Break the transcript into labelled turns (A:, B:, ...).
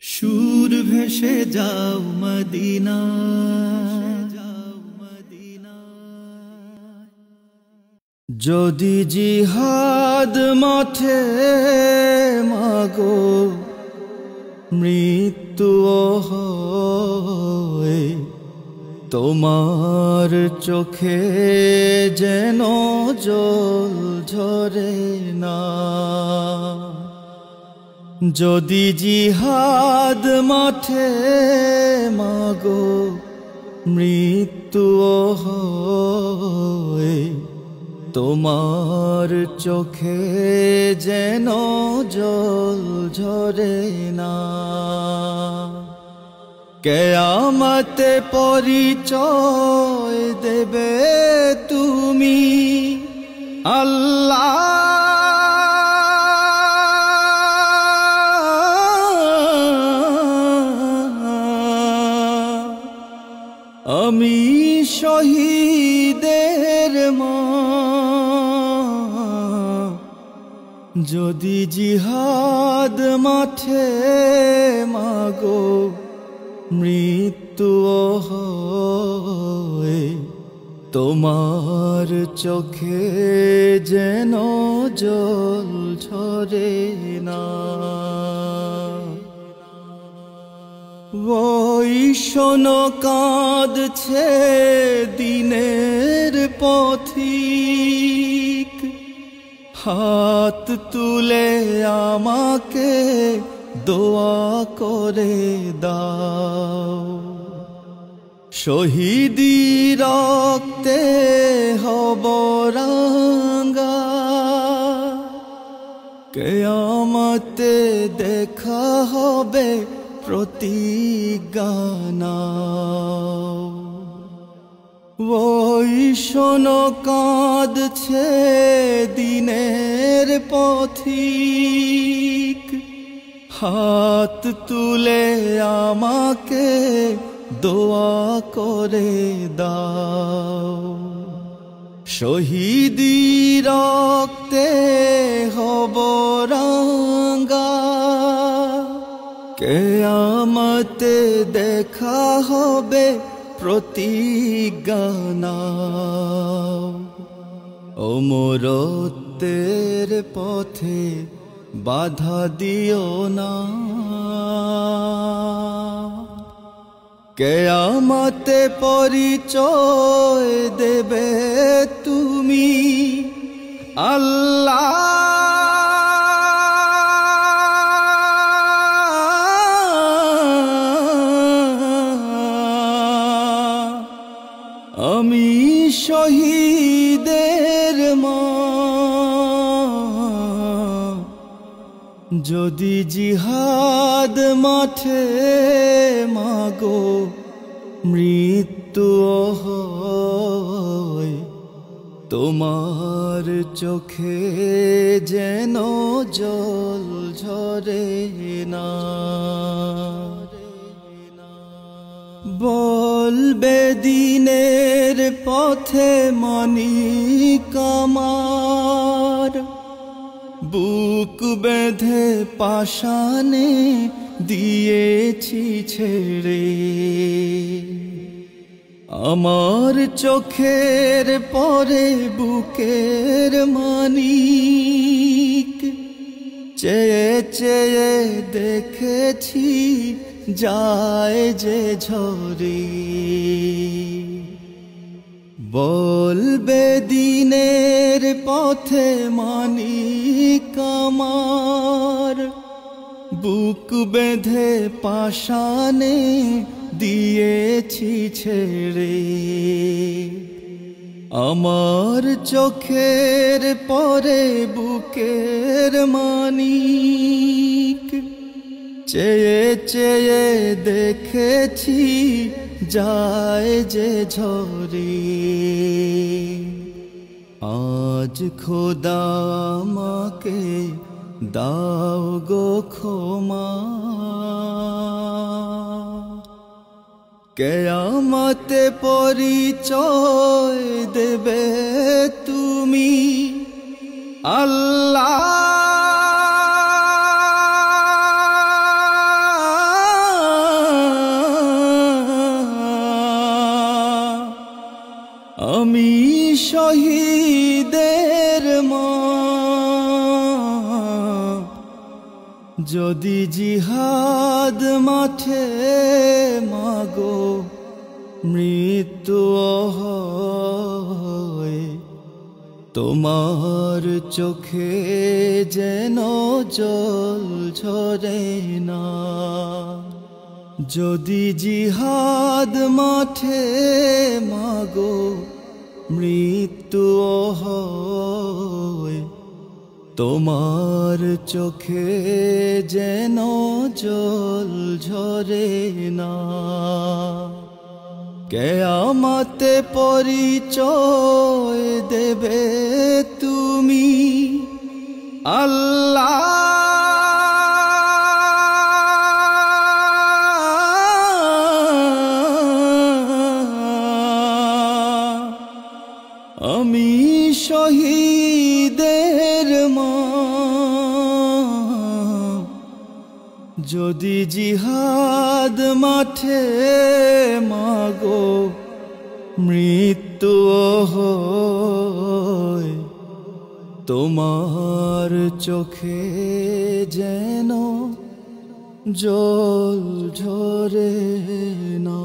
A: সুর ভেসে যাও মদিনা, যদি জিহাদ মাঠে মাগো মৃত্যু হয়, তোমার চোখে যেন জল ঝরে না। যদি জিহাদ মাঠে মাগো মৃত্যু হয়, তোমার চোখে যেন জল ঝরে না। কিয়ামতে পরিচয় দেবে তুমি আল্লাহ, আমি শহীদের মা। যদি জিহাদ মাঠে মাগো মৃত্যু হয়, তোমার চোখে যেন জল ঝরে না। ওই শোনো কাঁদছে দিনের পথিক, হাত তুলে আমাকে দোয়া করে দাও। শহীদি রক্তে হব রাঙ্গা, কিয়ামতে দেখা হবে প্রতিজ্ঞা নাও। ওই শোনো কাঁদছে দিনের পথিক, হাত তুলে আমাকে দোয়া করে দাও। শহীদি রক্তে হব রাঙ্গা, কিয়ামতে দেখা হবে প্রতিজ্ঞা নাও। অমরত্বের পথে বাধা দিও না, কিয়ামতে পরিচয় দেবে তুমি আল্লাহ। আমি শহীদের মা, যদি জিহাদ মাঠে মাগো মৃত্যু হয়, তোমার চোখে যেন জল ঝরে না। বলবে দিনের পথে মানিক আমার, বুক বেঁধে পাষাণে দিয়েছি ছেড়ে। আমার চোখের পরে বুকের মানিক, চেয়ে চেয়ে দেখেছি যায় যে ঝরে। বলবে দিনের পথে মানিক আমার, বুক বেঁধে পাষাণে দিয়েছি ছেড়ে। আমার চোখের পরে বুকের মানিক, চেয়ে চেয়ে দেখেছি যায় যে ঝরে। আজ খোদা আমাকে দাও গো ক্ষমা, কিয়ামতে পরিচয় দেবে তুমি আল্লাহ। যদি জিহাদ মাঠে মাগো মৃত্যু হয়, তোমার চোখে যেন জল ঝরে না। যদি জিহাদ মাঠে মাগো মৃত্যু হয়, তোমার চোখে যেন জল ঝরে না। কিয়ামতে পরিচয় দেবে তুমি আল্লাহ, আমি শহীদের মা। যদি জিহাদ মাঠে মাগো মৃত্যু হয়, তোমার চোখে যেন জল ঝরে না।